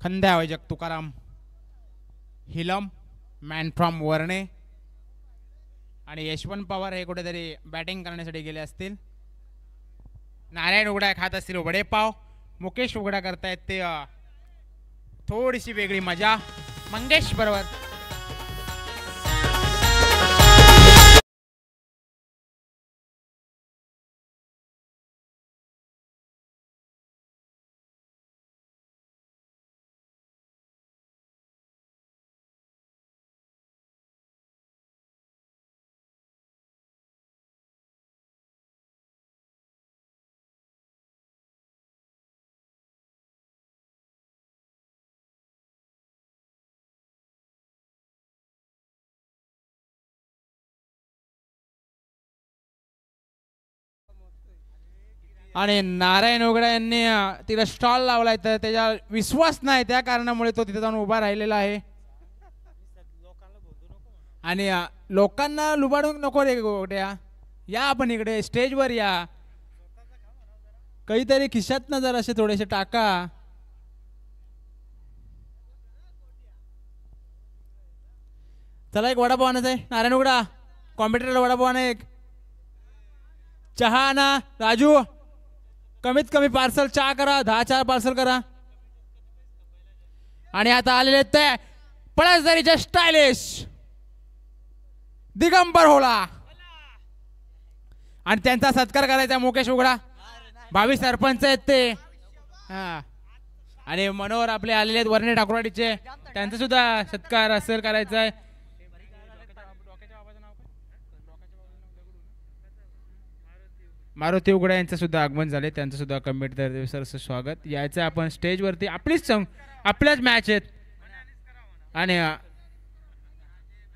खंद्या वैजक Tukaram helium man from वर्णे आणि यशवंत पवार हे कुठेतरी बॅटिंग करण्यासाठी गेले असतील. नारायण उघडा खात असतील वडेपाव. मुकेश उघडा करतायत ते थोडीशी वेगळी मजा. मंगेश बरोबर आणि नारायण उघडा यांनी तिला स्टॉल लावलाय तर त्याच्या विश्वास नाही त्या कारणामुळे तो तिथे जाऊन उभा राहिलेला आहे. आणि लोकांना लुबाडून नको रे गोट्या, या आपण इकडे स्टेजवर या, काहीतरी खिशात ना जर असे थोडेसे टाका. चला एक वडापाव आणायचा आहे. नारायण उघडा कॉम्प्युटरला वडापाव आणा. एक चहा आणा राजू. कमीत कमी पार्सल चहा करा. 10 पार्सल करा. आणि आता आलेले ते पळसदरीचे स्टायलिश दिगंबर होला आणि त्यांचा सत्कार करायचा मुकेश उघडा. भावी सरपंच आहेत ते. हा आणि मनोहर आपले आलेले आहेत वर्णे ठाकुरवाडीचे, त्यांचा सुद्धा सत्कार असेल करायचा आहे. मारुती उघडा यांचं सुद्धा आगमन झाले, त्यांचं सुद्धा कमेंट सर स्वागत. यायचं आपण स्टेजवरती. आपल्याच मॅच आहेत. आणि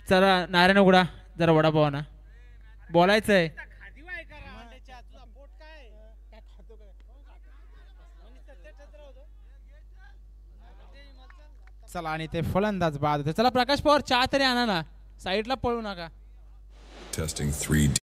चला नारायण उघडा जरा वडापाव ना बोलायचं आहे. चला आणि ते फलंदाज बाद होते. चला प्रकाश पवार चहा तरी आणा ना, साईडला पळू नका. Testing 3.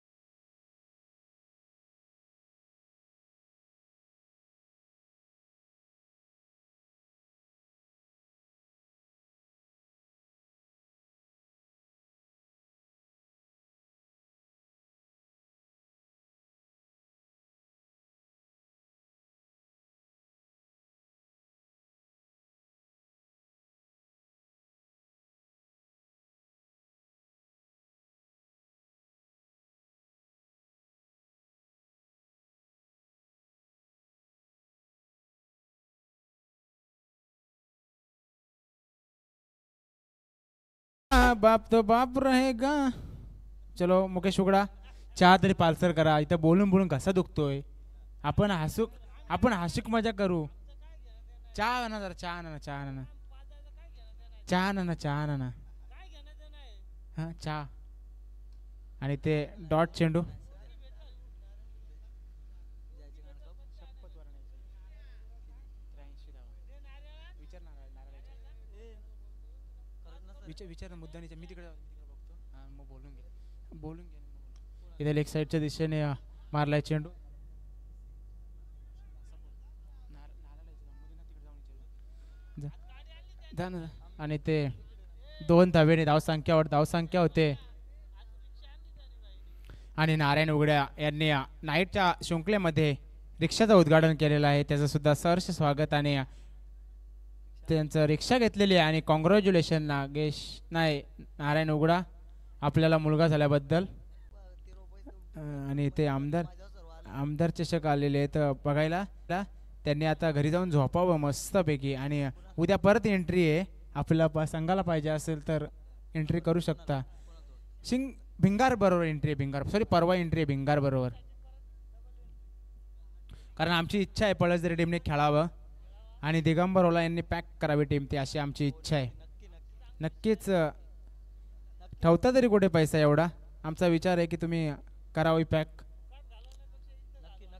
बाप तो बाप रहेगा. चलो मुकेश उघडा चहा तरी पार्सल करा. इथं बोलून बोलून कसा दुखतोय. आपण हसूक मजा करू. चहा आणा जरा. चहा आणा. हा चहा आणि ते डॉट चेंडू. विचार मुद्दा मी तिकडे बघतो. मग बोलून घे. इथे लेग साईडच्या दिशेने मारलाय चेंडू. आणि ते 2 धावेने धावसंख्या होते. आणि नारायण उघड्या यांनी नाईटच्या शृंखलेमध्ये रिक्षाचं उद्घाटन केलेलं आहे, त्याचं सुद्धा सहर्ष स्वागत. आणि त्यांचं रिक्षा घेतलेली आहे. आणि कॉंग्रॅच्युलेशन नारायण उघडा आपल्याला मुलगा झाल्याबद्दल. आणि ते आमदार चषक आलेले आहेत बघायला. त्यांनी आता घरी जाऊन झोपावं मस्तपैकी. आणि उद्या परत एंट्री आहे. आपल्याला संघाला पाहिजे असेल तर एंट्री करू शकता. भिंगार बरोबर एंट्री आहे. परवा एंट्री आहे भिंगार बरोबर. कारण आमची इच्छा आहे पळसदरी टीमने खेळावं आणि दिगंबर होला यांनी पॅक करावी टीम, ती अशी आमची इच्छा आहे. नक्कीच ठेवता तरी कुठे पैसा एवढा. आमचा विचार आहे की तुम्ही करावी पॅक.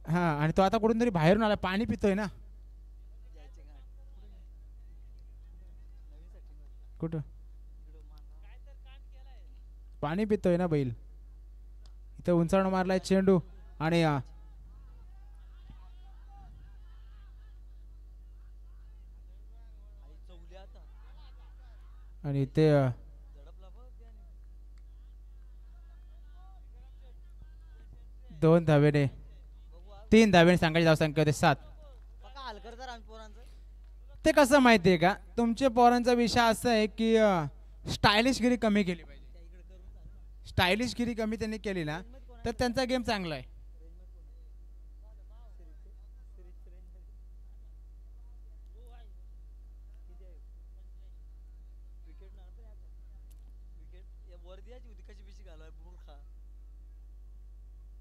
हां आणि तो आता कुठून तरी बाहेरून आला, पाणी पितोय ना. कुठं पाणी पितोय ना बैल. इथं उंचावून मारलाय चेंडू. आणि आणि ते 2 धावेने 3 धावेने सांगायची धावसंख्या होते 7. ते कसं माहिती आहे का, तुमच्या पोरांचा विषय असा आहे की स्टायलिशगिरी कमी केली पाहिजे. स्टायलिशगिरी कमी त्यांनी केली ना तर त्यांचा गेम चांगला आहे.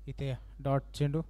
इथे डॉट चेंडू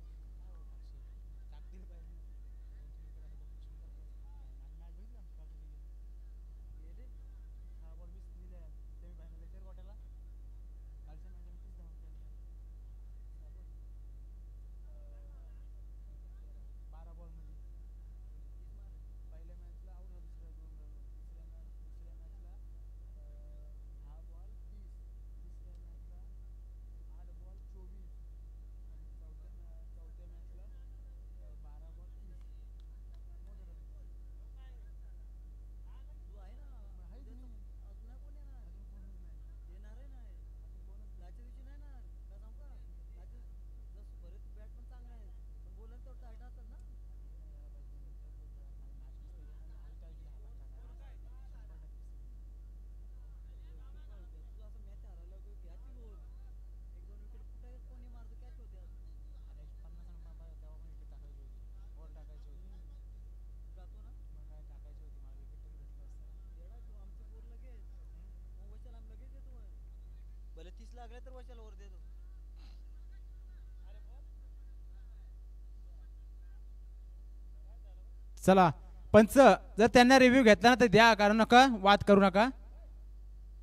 चला पंच जर त्यांना रिव्ह्यू घेतला ना तर द्या, कारण नका वाद करू नका.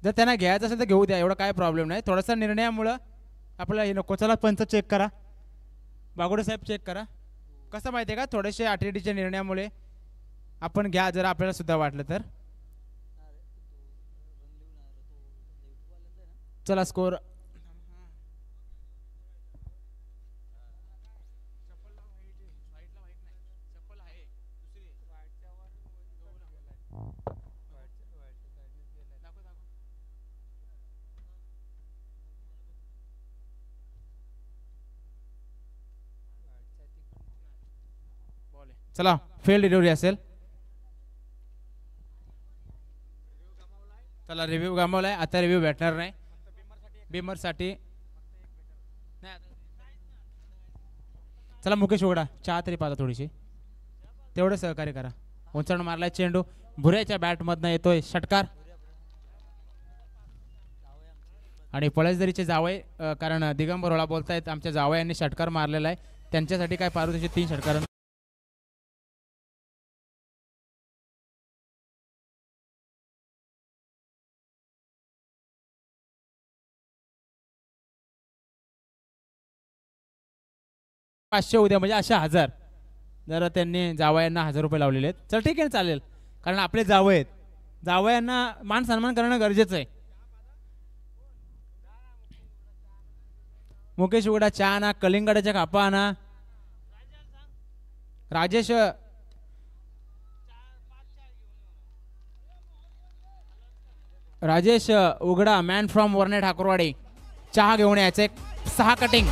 जर त्यांना घ्यायचं असेल तर घेऊ द्या, एवढा काय प्रॉब्लेम नाही. थोडासा निर्णयामुळं आपल्याला हे नको. चला पंच चेक करा, बागोडे साहेब चेक करा. कसं माहिती आहे का, थोडेसे आठवडीच्या निर्णयामुळे आपण घ्या जर आपल्याला सुद्धा वाटलं तर. चला स्कोर चला फेल डिलिव्हरी असेल. चला रिव्ह्यू गमावलाय, आता रिव्ह्यू भेटणार नाही बिमरसाठी. चला मुकेश उघडा, चहा तरी पाहा थोडीशी, तेवढं सहकार्य करा. उंचावून मारलाय चेंडू, भुऱ्याच्या बॅटमधनं येतोय षटकार. आणि पळसदरीचे जावय, कारण दिगंबर होळा बोलतायत आमच्या जावयांनी षटकार मारलेला आहे, त्यांच्यासाठी काय पारुतीचे 3 षटकार. पाचशे उद्या म्हणजे अशा 1000 जर त्यांनी जावयांना 1000 रुपये लावलेले आहेत. चल ठीक आहे चालेल, कारण आपले जावय आहेत, जावयांना मान सन्मान करणं गरजेचं आहे. मुकेश उघडा चहा आणा, कलिंगडाच्या कापा आणा. राजेश राजेश उघडा मॅन फ्रॉम वरणे ठाकूरवाडी, चहा घेऊन यायचे 6 कटिंग.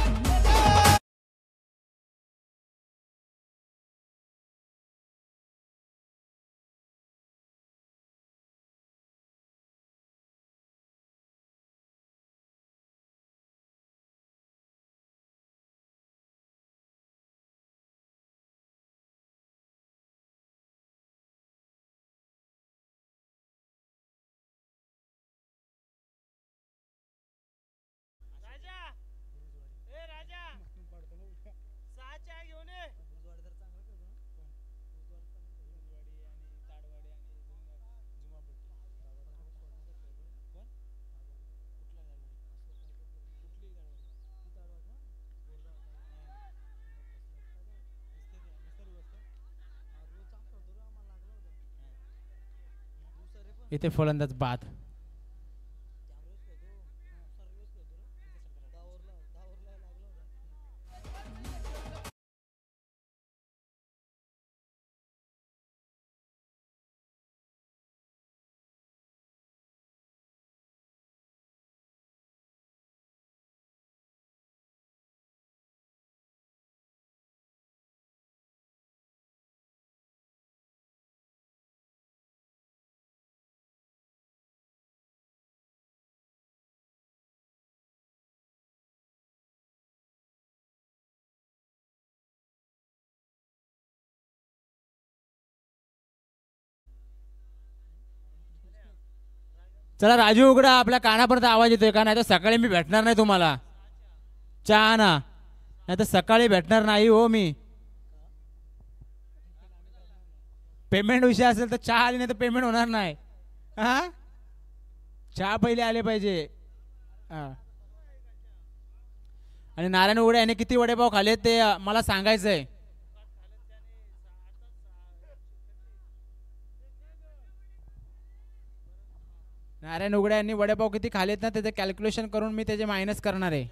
इथे फलंदाज बाद. चला राजू उघडा, आपल्या कानापर्यंत आवाज येतोय का? नाही तर सकाळी मी भेटणार नाही तुम्हाला. चहा ना, नाही तर सकाळी भेटणार नाही हो मी. पेमेंट विषय असेल तर चहा आली नाही तर पेमेंट होणार नाही. हा, चहा पहिले आले पाहिजे. हा. आणि नारायण उघडे याने किती वडेपाव खाले ते मला सांगायचंय. नारायण उघडे यांनी वडेपाव किती खालेत ना त्याचे कॅल्क्युलेशन करून मी त्याचे मायनस करणार आहे.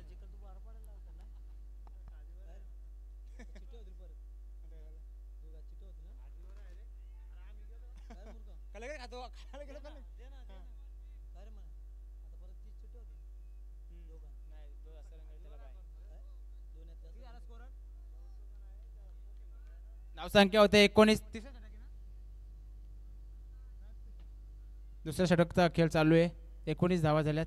नावसंख्या होते 19. दुसऱ्या षटकचा खेळ चालू आहे. 19 धावा झाल्यात.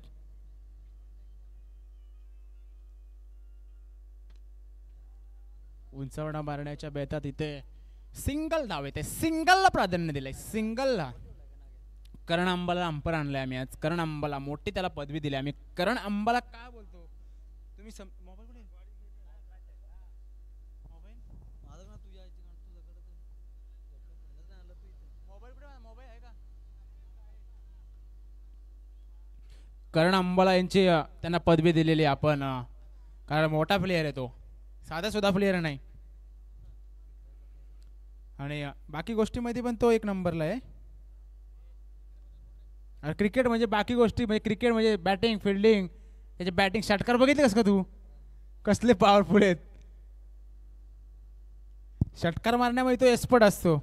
उंचवणा मारण्याच्या बेतात इथे सिंगल धाव येते. सिंगलला प्राधान्य दिलंय, सिंगलला. करण अंबाला अंपर आणलाय आम्ही आज. करण अंबाला मोठी त्याला पदवी दिली आम्ही. करण अंबाला काय बोलतो तुम्ही? मोबाईल कुठे? मोबाईल आहे का? करण अंबाला यांची त्यांना पदवी दिलेली आपण, कारण मोठा प्लेयर आहे तो, साधा सुद्धा प्लेयर नाही. आणि बाकी गोष्टीमध्ये पण तो एक नंबरला आहे. क्रिकेट म्हणजे बाकी गोष्टी म्हणजे क्रिकेट म्हणजे बॅटिंग फिल्डिंग, त्याचे बॅटिंग षटकार बघितले कस का तू? कसले पॉवरफुल आहेत. षटकार मारण्यामध्ये तो एक्सपर्ट असतो.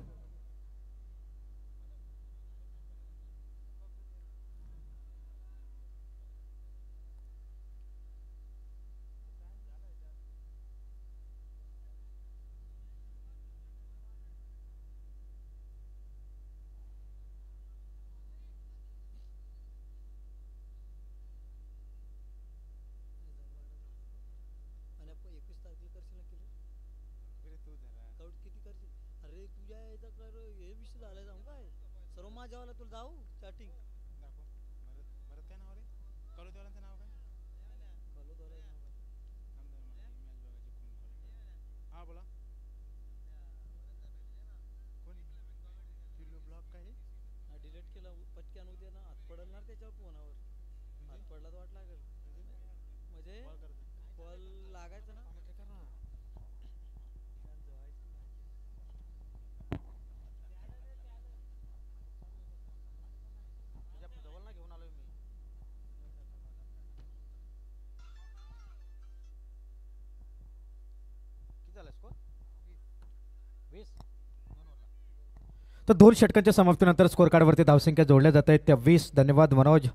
तर 2 षटकांच्या समाप्तीनंतर स्कोर कार्डवरती धावसंख्या जोडल्या जात आहेत त्या 20. धन्यवाद मनोज.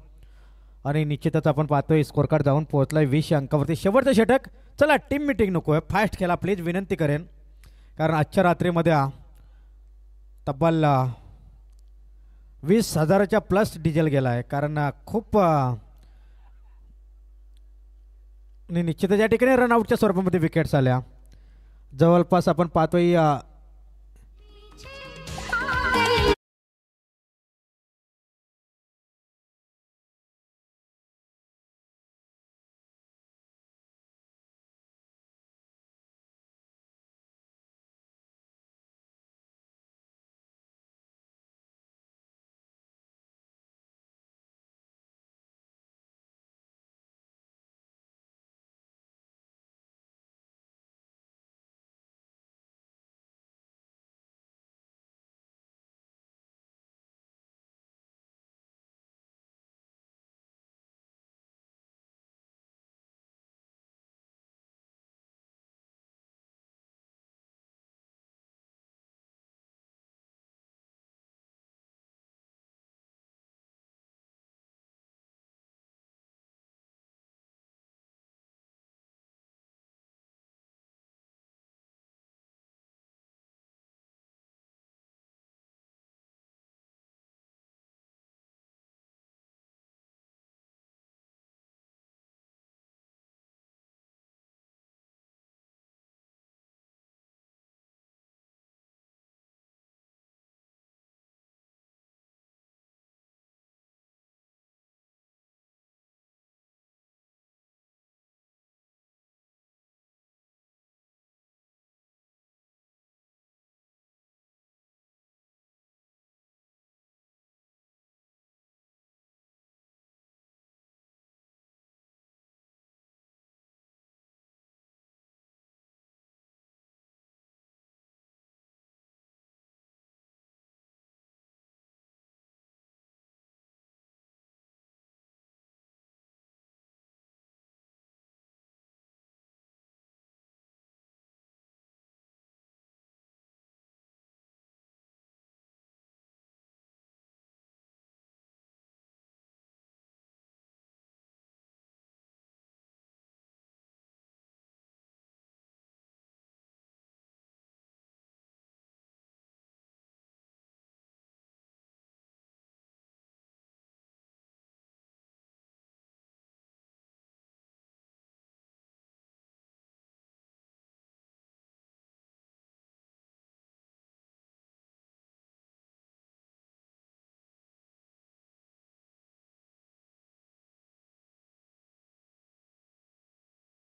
आणि निश्चितच आपण पाहतोय स्कोर कार्ड जाऊन पोहोचलाय 20 अंकावरती. शेवटचं षटक. चला टीम मिटिंग नको आहे, फास्ट खेळा प्लीज, विनंती करेन, कारण आजच्या रात्रीमध्ये तब्बल 20,000च्या प्लस डिझेल गेला आहे. कारण खूप निश्चितच या ठिकाणी रनआउटच्या स्वरूपामध्ये विकेट्स आल्या. जवळपास आपण पाहतोय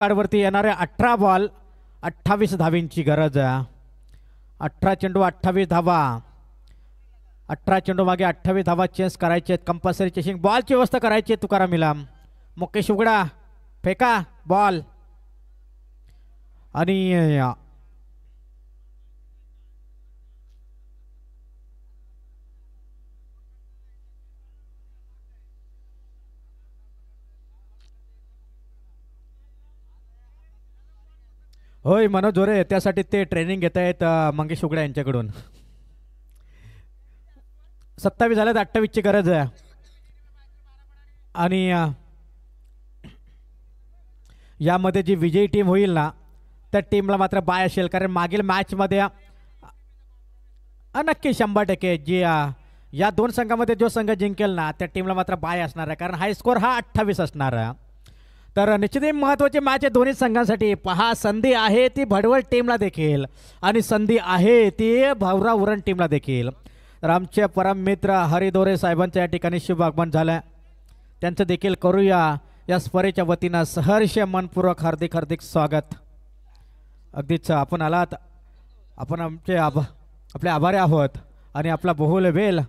कार्डवरती येणारे 18 बॉल 28 धावींची गरज आहे. 18 चेंडू 28 धावा. 18 चेंडू मागे 28 धावा चेस करायचे. कंपल्सरी चेसिंग बॉलची व्यवस्था करायची. तुकाराम इलाम, मुकेश उघडा, फेका बॉल आणि होय मनोज जोरे त्यासाठी ते ट्रेनिंग घेत आहेत मंगेश उघडा यांच्याकडून. 27 झाल्यात, 28 ची गरज आहे. आणि यामध्ये जी विजयी टीम होईल ना त्या टीमला मात्र बाय असेल, कारण मागील मॅचमध्ये नक्की 100% जी या दोन संघामध्ये जो संघ जिंकेल ना त्या टीमला मात्र बाय असणार आहे, कारण हाय स्कोर हा 28 असणार आहे. तर निश्चितच महत्त्वाची मॅच आहे दोन्ही संघांसाठी. पहा, संधी आहे ती भडवल टीमला देखील आणि संधी आहे ती भावरा उरण टीमला देखील. तर आमचे परम मित्र हरिदोरे साहेबांचं या ठिकाणी शुभ आगमन झालं. त्यांचं देखील करूया या स्पर्धेच्या वतीनं सहर्ष मनपूर्वक हार्दिक हार्दिक स्वागत. अगदीच आपण आलात, आपण आपले आभारी आहोत आणि आपला बहुल वेल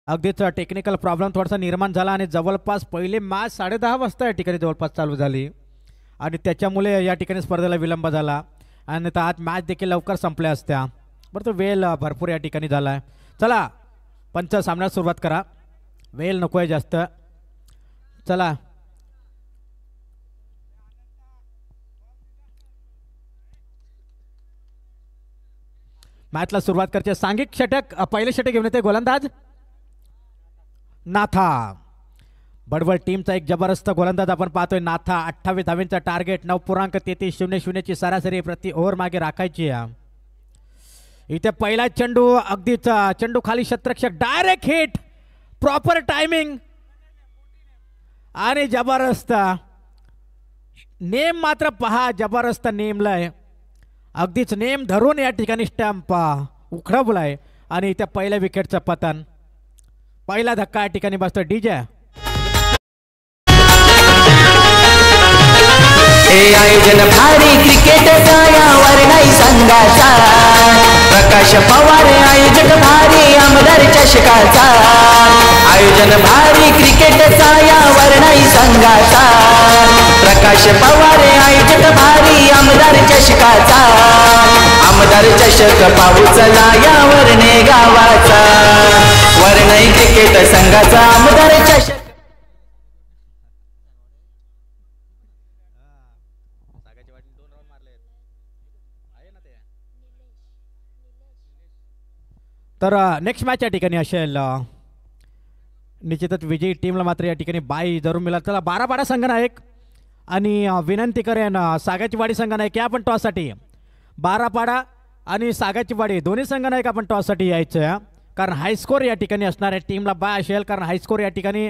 अगदीच टेक्निकल प्रॉब्लेम थोडासा निर्माण झाला आणि जवळपास पहिले मॅच 10:30 वाजता या ठिकाणी जवळपास चालू झाली आणि त्याच्यामुळे या ठिकाणी स्पर्धेला विलंब झाला आणि आता आज मॅच देखील लवकर संपल्या असत्या. बरं, तो वेळ भरपूर या ठिकाणी झाला आहे. चला पंच सामन्यास सुरुवात करा, वेळ नको आहे जास्त. चला मॅचला सुरुवात करायची. सांघिक षटक पहिले षटक घेऊन येते गोलंदाज नाथा. बडवल टीमचा एक जबरदस्त गोलंदाज आपण पाहतोय नाथा. 28 धावेंचा टार्गेट, 9.3300 ची सरासरी प्रति ओव्हर मागे राखायची. इथे पहिला चेंडू, अगदीच चेंडू खाली शतरक्षक, डायरेक्ट हिट, प्रॉपर टायमिंग आणि जबरदस्त नेम मात्र पहा, जबरदस्त नेमलाय. अगदीच नेम धरून या ठिकाणी स्टॅम्प उखडवलाय आणि इथे पहिल्या विकेटचं पतन. पहिला धक्का या ठिकाणी बसतो डीजे. आयोजन भारी क्रिकेटचा यावर नाही संघाचा, प्रकाश पवार आयोजक भारी आमदार चषकाचा. आयोजन भारी क्रिकेटचा यावर नाही संघाचा, प्रकाश पवार आयोजक भारी आमदार चषकाचा. आमदार चषक पाऊचला यावर ने गावाचा, वरणाई क्रिकेट संघाचा आमदार चषक. तर नेक्स्ट मॅच या ठिकाणी असेल निश्चितच विजयी टीमला मात्र या ठिकाणी बाय जरूर मिळाला. चला 12 संघनायक आणि विनंती करेन सागाची वाडी संघनायक या पण टॉससाठी 12 आणि सागाची वाडी दोन्ही संघनायक आपण टॉससाठी यायचं आहे, कारण हायस्कोर या ठिकाणी असणार आहे. टीमला बाय असेल कारण हायस्कोर या ठिकाणी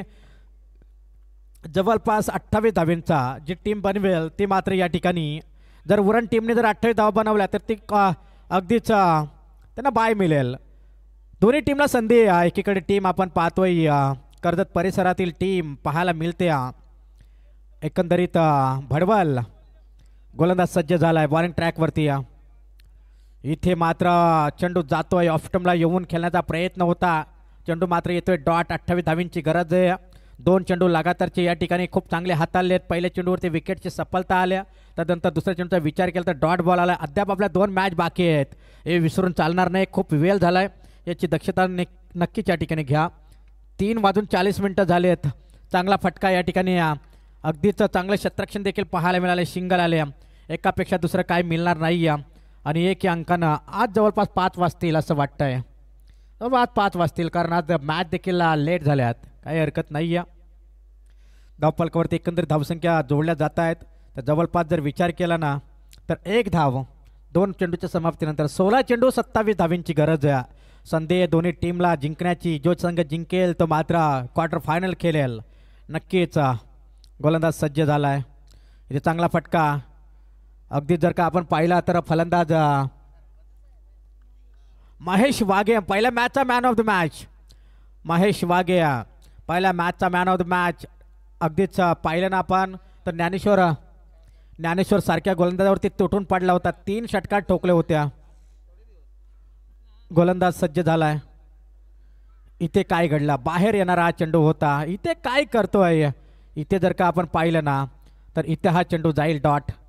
जवळपास 28 धावांचा जी टीम बनवेल ती मात्र या ठिकाणी जर उरण टीमने जर 28 धावा बनवल्या तर ती अगदीच त्यांना बाय मिळेल. दोन्ही टीमला संधी आहे. एकीकडे टीम आपण पाहतोय कर्जत परिसरातील टीम पाहायला मिळते. एकंदरीत भडवल गोलंदाज सज्ज झाला आहे बॉलिंग ट्रॅकवरती. इथे मात्र चेंडू जातोय ऑफस्टंपला येऊन खेळण्याचा प्रयत्न होता. चेंडू मात्र येतोय डॉट. 28 धावींची गरज आहे. 2 चेंडू लगातारचे या ठिकाणी खूप चांगले हाताळलेत. पहिल्या चेंडूवरती विकेटची सफलता आल्या, त्यानंतर दुसऱ्या चेंडूचा विचार केला तर डॉट बॉल आला. अद्याप आपल्या 2 मॅच बाकी आहेत, हे विसरून चालणार नाही. खूप वेळ झाला आहे, याची दक्षता नक्कीच या ठिकाणी घ्या. 3:40 झालेत. चांगला फटका या ठिकाणी अगदीच चांगलं क्षेत्ररक्षण देखील पाहायला मिळाले. शिंगल आले, एकापेक्षा दुसरं काय मिळणार नाही. आणि 1 अंकानं आज जवळपास 5 वाजतील असं वाटतंय. आज 5 वाजतील कारण आज मॅच देखील लेट झाल्यात, काही हरकत नाही आहे. धावफलकावरती एकंदरीत धावसंख्या जोडल्या जात आहेत. तर जवळपास जर विचार केला ना तर 1 धाव 2 चेंडूच्या समाप्तीनंतर 16 चेंडू 27 धावींची गरज आहे. संधी दोन्ही टीमला जिंकण्याची. जो संघ जिंकेल तो मात्र क्वार्टर फायनल खेळेल. नक्कीच गोलंदाज सज्ज झाला आहे. इथे चांगला फटका. अगदी जर का आपण पाहिला तर फलंदाज महेश वाघे पहिल्या मॅचचा man of the match. Mahesh Waghe पहिल्या मॅचचा मॅन ऑफ द मॅच. अगदीच पाहिलं ना आपण तर ज्ञानेश्वर सारख्या गोलंदाजावरती तुटून पडला होता. 3 षटकार ठोकले होत्या. गोलंदाज सज्ज झालाय. इथे काय घडला, बाहेर येणारा हा चेंडू होता. इथे काय करतोय, इथे जर का आपण पाहिलं ना तर इथे हा चेंडू जाईल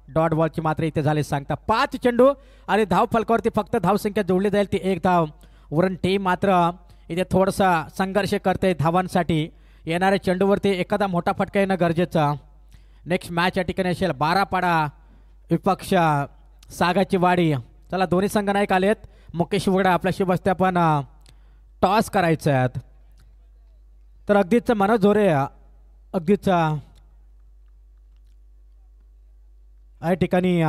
डॉट बॉलची मात्र इथे झाले सांगता. 5 चेंडू आणि धाव फलकावरती फक्त धावसंख्या जोडली जाईल ती 1 धाव. उरण टीम मात्र इथे थोडासा संघर्ष करते धावांसाठी. येणाऱ्या चेंडूवरती एखादा मोठा फटका येणं गरजेचं. नेक्स्ट मॅच या ठिकाणी असेल 12 विपक्ष सागाची वाडी. चला दोन्ही संघनायक आलेत. मुकेश वगडा आपल्याशी बसते. आपण टॉस करायचं आहेत. तर अगदीच मनोज झोरे अगदीच या ठिकाणी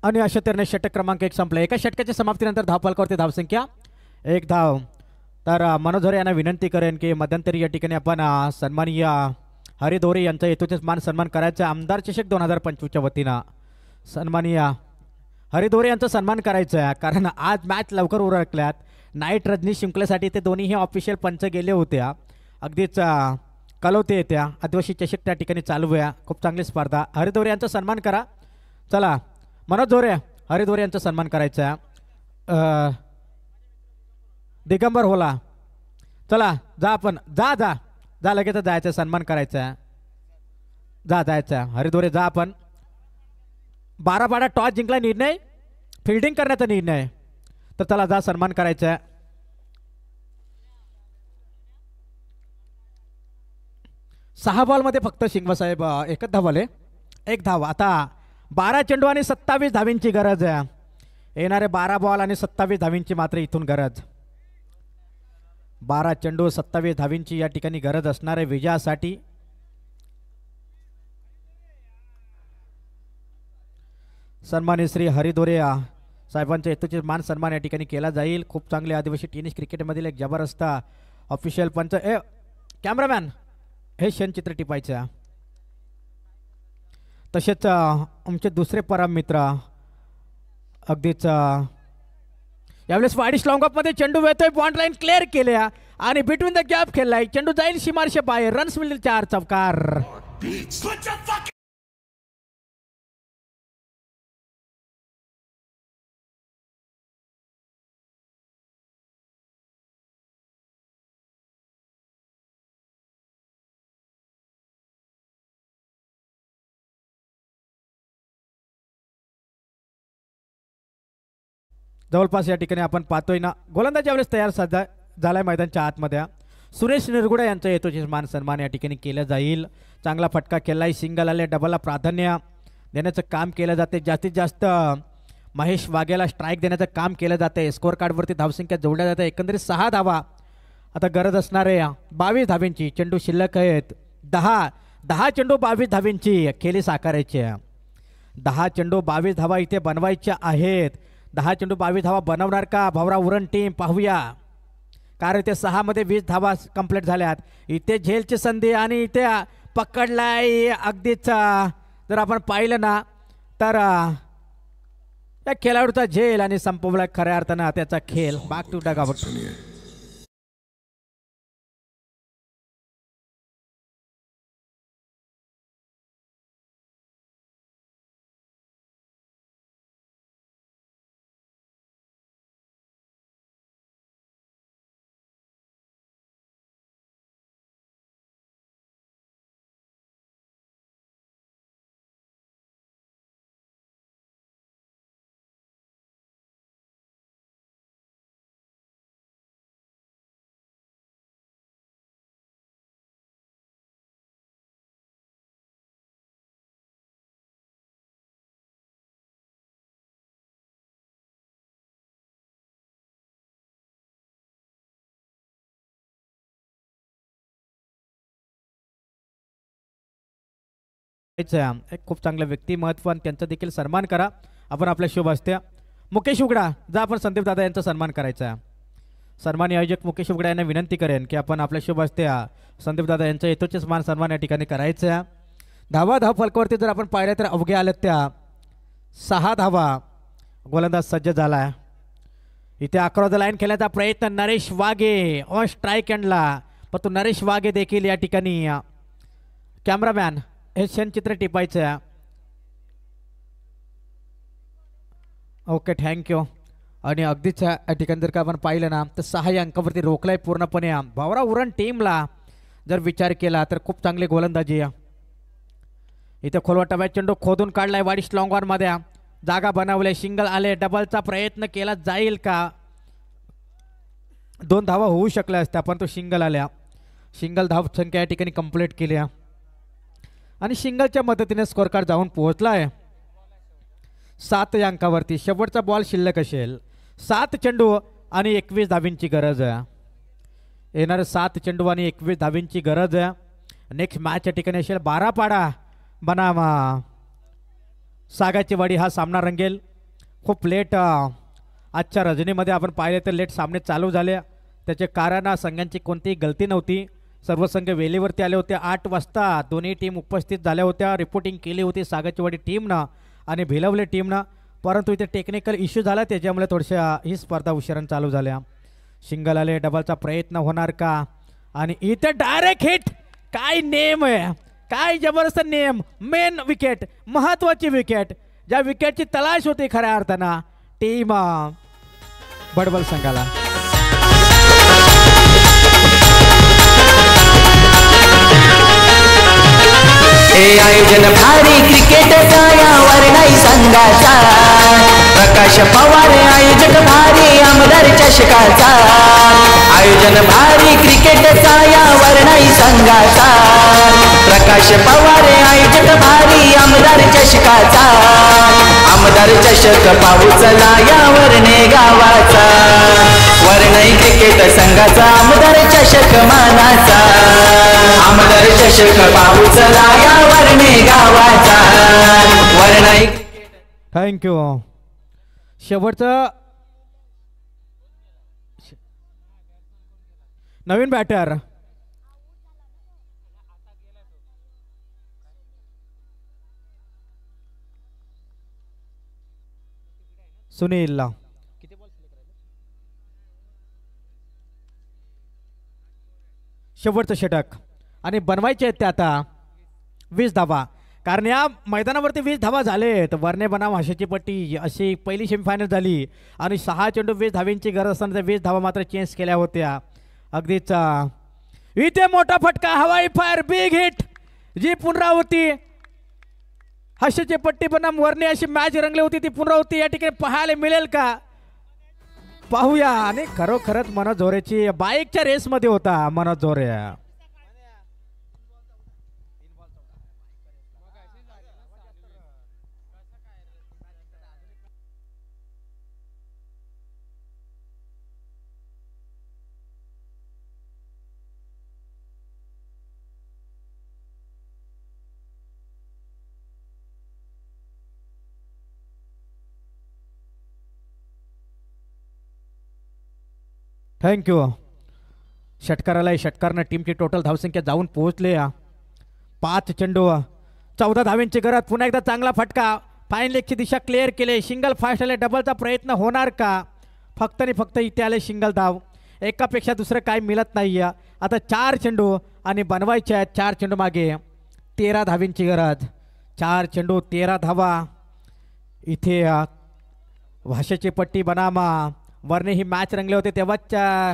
आणि अशा तऱ्हेने षटक क्रमांक 1 संपला. एका षटकाच्या समाप्तीनंतर धावफलकावरती धावसंख्या 1 धाव. तर मनोज झोरे यांना विनंती करेन की मध्यंतरी या ठिकाणी आपण सन्माननीय हरी दोरे यांचा हेतूचे मान सन्मान करायचा. आमदार चषक 2025च्या वतीनं सन्माननीय हरी दोरे यांचा सन्मान करायचा आहे, कारण आज मॅच लवकर उरकल्यात. नाईट रजनी शिंकल्यासाठी ते दोन्हीही ऑफिशियल पंच गेले होते. अगदीच कलवते येत्या. आदिवासी चषक त्या ठिकाणी चालू आहे. खूप चांगली स्पर्धा. हरी दोरे यांचा सन्मान करा. चला मनोज झोरे हरी दोरे यांचा सन्मान करायचा आहे. दिगंबर होला. चला जा आपण जा लगेच जायचं. सन्मान करायचा आहे. जायचं आहे. हरिदोरे जा आपण. 12 टॉस जिंकला निर्णय फिल्डिंग करण्याचा निर्णय. तर चला जा सन्मान करायचा आहे. 6 बॉलमध्ये फक्त शिंगवा साहेब एकच धाव आले. 1 धाव. आता 12 चेंडू आणि 27 धावींची गरज आहे. येणारे 12 बॉल आणि 27 धावींची मात्र इथून गरज. 12 चेंडू 27 धावींची या ठिकाणी गरज असणार आहे विजयासाठी. सन्माननीय श्री हरिदोरे साहेबांच्या हेतूचे मान सन्मान या ठिकाणी केला जाईल. खूप चांगले आदिवासी टेनिस क्रिकेटमधील एक जबरदस्त ऑफिशियल पंच. कॅमेरामॅन हे क्षणचित्र टिपायचं. तसेच आमचे दुसरे परम मित्र अगदीच यावेळेस वाडीश लॉंगऑफमध्ये चेंडू वेळतोय. बॉन्ड लाईन क्लिअर केल्या आणि बिटवीन द गॅप खेळलाय. चेंडू जाईल सीमारेषे बाहेर. रन्स मिळतील 4 चौकार. जवळपास या ठिकाणी आपण पाहतोय ना गोलंदाज यावेळेस तयार झालाय मैदानच्या आतमध्ये. सुरेश निरगुडे यांचा येतोचे मान सन्मान या ठिकाणी केला जाईल. चांगला फटका केलाय. सिंगल आले. डबलला प्राधान्य. देण्याचं काम केलं जाते. जास्तीत जास्त महेश वाघेला स्ट्राईक देण्याचं काम केलं जाते. स्कोअर कार्डवरती धावसंख्या जोडल्या जाते. एकंदरीत 6 धावा आता गरज असणारे 22 धाव्यांची. चेंडू शिल्लक आहेत 10 चेंडू 22 धाव्यांची खेळी साकारायची. 10 चेंडू 22 धावा इथे बनवायच्या आहेत. 10 चेंडू 22 धावा बनवणार का भावरा उरण टीम? पाहूया. कारण इथे 6 मध्ये 20 धावा कंप्लीट झाल्यात. इथे झेलची संधी आणि इथे पकडलाय अगदीच. जर आपण पाहिलं ना तर या खेळाडूचा झेल आणि संपवला खऱ्या अर्थानं त्याचा खेळ. Back to dugout. एक खूप चांगलं व्यक्तिमत्व आणि त्यांचा देखील सन्मान करा आपण आपल्या शुभ हस्ते. मुकेश उघडा जा आपण संदीप दादा यांचा सन्मान करायचा आहे. सन्मानी आयोजक मुकेश उघडा यांना विनंती करेन की आपण आपल्या शुभ हस्ते संदीप दादा यांचा यथोचित मान सन्मान या ठिकाणी करायचं आहे. धावा फलकावरती जर आपण पाहिलं तर अवघ्या आल्यात त्या 6 धावा. गोलंदाज सज्ज झाला आहे. इथे अक्रॉस द लाईन खेळण्याचा प्रयत्न नरेश वाघे ऑन स्ट्राईक एंडला. परंतु नरेश वाघे देखील या ठिकाणी कॅमेरामॅन हे क्षणचित्र टिपायचं आहे. Okay thank you. आणि अगदीच या ठिकाणी जर का आपण पाहिलं ना तर 6 अंकावरती रोखलाय पूर्णपणे भावरा उरण टीमला. जर विचार केला तर खूप चांगली गोलंदाजी. इथे खोलवा टप्प्यात चेंडू खोदून काढलाय वाडी स्लॉंग ऑन मध्ये. जागा बनवले. सिंगल आले. डबलचा प्रयत्न केला जाईल का? 2 धावा होऊ शकल्या असत्या पण तो सिंगल आल्या. सिंगल धाव संख्या या ठिकाणी कंप्लीट केली आणि सिंगलच्या मदतीने स्कोअर कार्ड जाऊन पोहोचलाय 7 या अंकावरती. शेवटचा बॉल शिल्लक असेल. 7 चेंडू आणि 21 धावींची गरज आहे. येणारे 7 चेंडू आणि 21 धावींची गरज आहे. नेक्स्ट मॅच या ठिकाणी असेल 12 पाडा बनाम सागाची वाडी. हा सामना रंगेल. खूप लेट आजच्या रजनीमध्ये आपण पाहिले तर लेट सामने चालू झाले. त्याचे कारण संघांची कोणतीही गलती नव्हती. सर्व संघ वेळेवरती आले होते. 8 वाजता दोन्ही टीम उपस्थित झाल्या होत्या. रिपोर्टिंग केली होती सागाचीवाडी टीमनं आणि भिलवले टीमनं. परंतु इथे टेक्निकल इश्यू झाला त्याच्यामुळे थोड्याशा ही स्पर्धा उशिराने चालू झाल्या. सिंगल आले. डबलचा प्रयत्न होणार का? आणि इथे डायरेक्ट हिट. काय नेम आहे. काय जबरदस्त नेम. मेन विकेट महत्वाची विकेट. ज्या विकेटची तलाश होती खऱ्या अर्थानं टीम बडबल संघाला. हे आयोजन भारी क्रिकेटचा यावर नाही संघाचा. प्रकाश पवार आयोजक भारी आमदार चषकाचा. आयोजन भारी क्रिकेटचा यावर नाही संघाचा. प्रकाश पवार आयोजक भारी आमदार चषकाचा. आमदार चषक पाऊचला यावर ने गावाचा. वरनाई क्रिकेट संघाचा आमदार चषक मानाचा. आमदार चषक पाऊचला यावर ने गावाचा. वरनाई. थँक्यू. शेवटचं नवीन बॅटर सुनील. शेवटचं षटक आणि बनवायचे आहेत ते आता 20 धावा. कारण या मैदानावरती 20 धावा झालेत. वरने बनाम आशेची पट्टी अशी पहिली सेमीफायनल झाली आणि 6 चेंडू 20 धावींची गरज असताना 20 धावा मात्र चेंज केल्या होत्या. अगदीच इथे मोठा फटका. हवाई फायर बिग हिट. जी पुनरावृत्ती हास्याची पट्टी बनाम वरने अशी मॅच रंगली होती ती पुनरावृत्ती या ठिकाणी पाहायला मिळेल का? पाहूया. आणि खरोखरच मनोज झोरेची बाईकच्या रेसमध्ये होता मनोज झोरे. थँक्यू. षटकाराला षटकारनं टीमची टोटल धावसंख्या जाऊन पोहोचले 5 चेंडू 14 धावांची गरज. पुन्हा एकदा चांगला फटका. फाईन लेगची दिशा क्लिअर केले. सिंगल फास्ट आले. डबलचा प्रयत्न होणार का? फक्त आणि फक्त इथे आले सिंगल धाव. एकापेक्षा दुसरं काय मिळत नाही. आता 4 चेंडू आणि बनवायचे आहेत. 4 चेंडू मागे 13 धावींची गरज. 4 चेंडू 13 धावा. इथे भाषेची पट्टी बनामा वरने ही मॅच रंगले होते तेव्हाच्या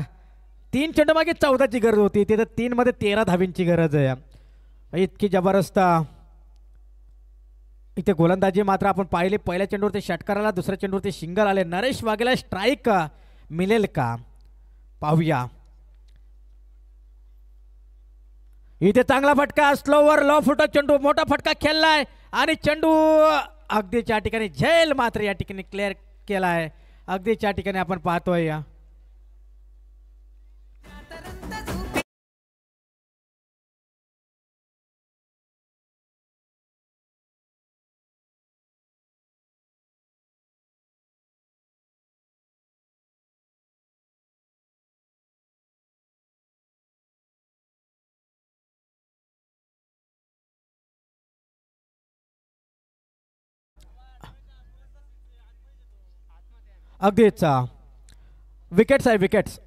3 चेंडू मागे 14ची गरज होती. तिथे 3 मध्ये 13 धावींची गरज आहे. इतकी जबरदस्त इथे गोलंदाजी मात्र आपण पाहिले. पहिल्या चेंडूवरती षटकाराला, दुसऱ्या चेंडूवरती सिंगल आले. नरेश वाघेला स्ट्राईक मिळेल का पाहूया. इथे चांगला फटका. स्लोवर लो फुट चेंडू मोठा फटका खेळलाय आणि चेंडू अगदीच्या ठिकाणी झेल मात्र या ठिकाणी क्लिअर केलाय. अगदीच्या ठिकाणी आपण पाहतोय अगदीच विकेट्स आहे. विकेट्स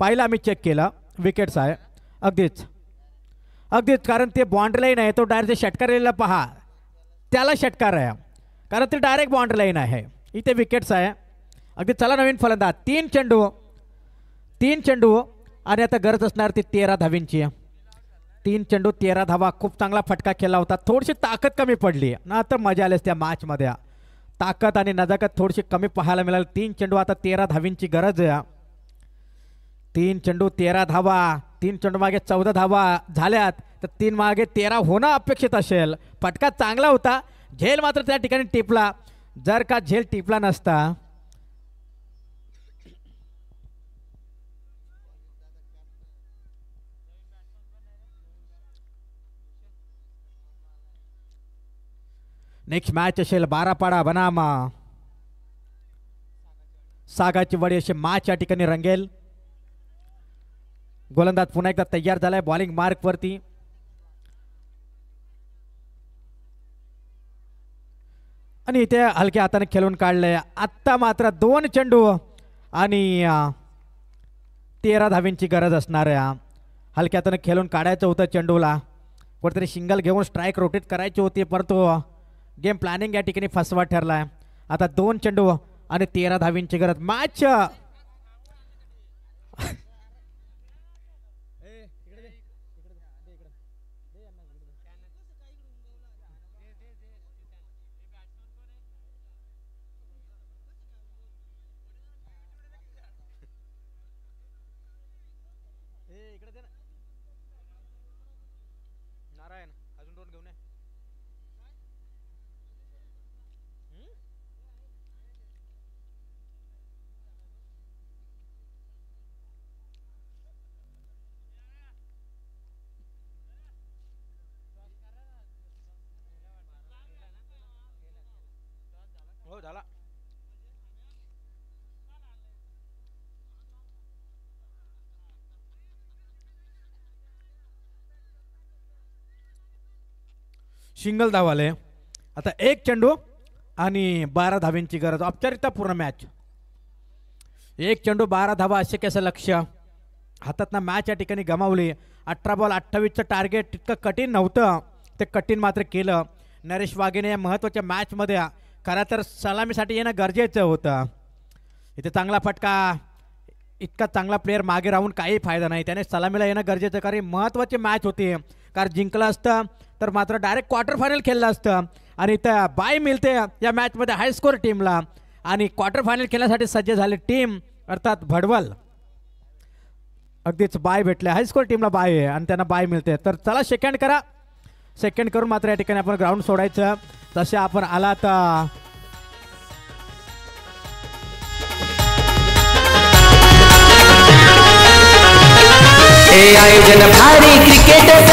पाहिलं आम्ही चेक केला. विकेट्स आहे अगदीच अगदीच. कारण ते बाउंड्री लाईन आहे. तो डायरेक्ट षटकाराला पहा त्याला षटकार आहे कारण ते डायरेक्ट बाउंड्री लाईन आहे. इथे विकेट्स आहे अगदी. चला नवीन फलंदाज. 3 चेंडू आणि आता गरज असणार ती 13 धावींची. 3 चेंडू 13 धावा. खूप चांगला फटका केला होता. थोडीशी ताकद कमी पडली ना तर मजा आलीस त्या मॅचमध्ये. ताकद आणि नजाकत थोडीशी कमी पाहायला मिळाली. 3 चेंडू आता 13 धावींची गरज आहे. 3 चेंडू 13 धावा. 3 चेंडू मागे 14 धावा झाल्यात तर 3 मागे 13 होणं अपेक्षित असेल. फटका चांगला होता. झेल मात्र त्या ठिकाणी टिपला. जर का झेल टिपला नसता नेक्स्ट मॅच असेल बारापाडा बनाम सागाची वडी असे मॅच या ठिकाणी रंगेल. गोलंदाज पुन्हा एकदा तयार झालाय बॉलिंग मार्क वरती. आणि इथे हलक्या हाताने खेळून काढलंय. आत्ता मात्र 2 चेंडू आणि 13 धावींची गरज असणार आहे. हलक्या हाताने खेळून काढायचं होतं चेंडूला. कुठेतरी सिंगल घेऊन स्ट्राईक रोटेट करायची होती परंतु गेम प्लॅनिंग या ठिकाणी फसवा ठरलाय. आता 2 चेंडू आणि 13 धावींची गरज. मॅच नारायण अजून 2 घेऊन हो झाला. सिंगल धावाले. आता 1 चेंडू आणि 12 धावींची गरज. औपचारिकता पूर्ण मॅच. 1 चेंडू 12 धावा असे कसं लक्ष हातातनं मॅच या ठिकाणी गमावली. 18 बॉल 28चं टार्गेट तितकं कठीण नव्हतं. ते कठीण मात्र केलं. नरेश वाघेने या महत्त्वाच्या मॅचमध्ये खरं तर सलामीसाठी येणं गरजेचं होतं. इथे चांगला फटका. इतका चांगला प्लेअर मागे राहून काही फायदा नाही. त्याने सलामीला येणं गरजेचं कारण महत्त्वाची मॅच होती. कारण जिंकलं असतं तर मात्र डायरेक्ट क्वार्टर फायनल खेळलं असतं. आणि इथं बाय मिळते या मॅचमध्ये हाय स्कोर टीमला. आणि क्वार्टर फायनल खेळण्यासाठी सज्ज झाले टीम अर्थात भडवल. अगदीच बाय भेटले. हाय स्कोर टीमला बाय आहे आणि त्यांना बाय मिळते. तर चला सेकंड करा. सेकंड करून मात्र या ठिकाणी आपण ग्राउंड सोडायचं. तसे आपण आलात हे आयोजन भारी क्रिकेट